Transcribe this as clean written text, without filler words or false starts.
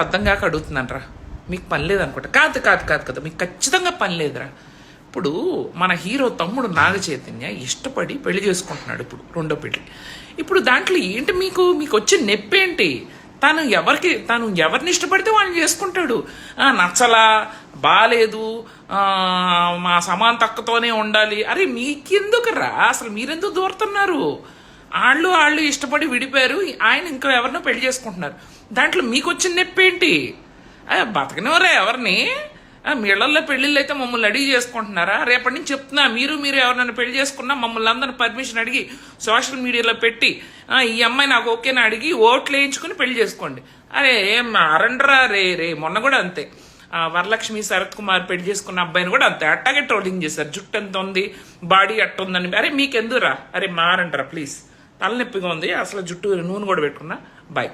అర్థం కాక అడుగుతున్నానరా, మీకు పని లేదనుకుంటా. కాదు కాదు కాదు కదా, మీకు ఖచ్చితంగా పని లేదురా. ఇప్పుడు మన హీరో తమ్ముడు నాగ చైతన్య ఇష్టపడి పెళ్లి చేసుకుంటున్నాడు, ఇప్పుడు రెండో పెళ్లి. ఇప్పుడు దాంట్లో ఏంటి మీకు మీకు వచ్చే నొప్పేంటి? తను ఎవరిని ఇష్టపడితే వాళ్ళని చేసుకుంటాడు. నచ్చలా, బాలేదు, మా సమాంతక్కతోనే ఉండాలి. అరే మీకెందుకురా, అసలు మీరెందుకు దూరుతున్నారు? వాళ్ళు ఇష్టపడి విడిపోయారు, ఆయన ఇంకా ఎవరినో పెళ్లి చేసుకుంటున్నారు. దాంట్లో మీకు వచ్చిన నొప్పేంటి? బతకనివరా ఎవరిని? మీ ఇళ్లలో పెళ్లిళ్ళు అయితే మమ్మల్ని అడిగి చేసుకుంటున్నారా? రేపటి నుంచి చెప్తున్నా, మీరు ఎవరినైనా పెళ్లి చేసుకున్నా మమ్మల్ని అందరిని పర్మిషన్ అడిగి సోషల్ మీడియాలో పెట్టి ఈ అమ్మాయి నాకు ఓకేనా అడిగి ఓట్లు వేయించుకుని పెళ్లి చేసుకోండి. అరే మారండ్రా రే. మొన్న కూడా అంతే, వరలక్ష్మి శరత్ కుమార్ పెళ్లి చేసుకున్న అబ్బాయిని కూడా అంతే అట్టాగే ట్రోలింగ్ చేశారు. జుట్టు ఎంత ఉంది, బాడీ అట్టుందని. అరే మీకెందుకురా? అరే మారండ్రా ప్లీజ్, తలనొప్పిగా ఉంది అసలు, జుట్టు నూనె కూడా పెట్టుకున్నా. బాయ్.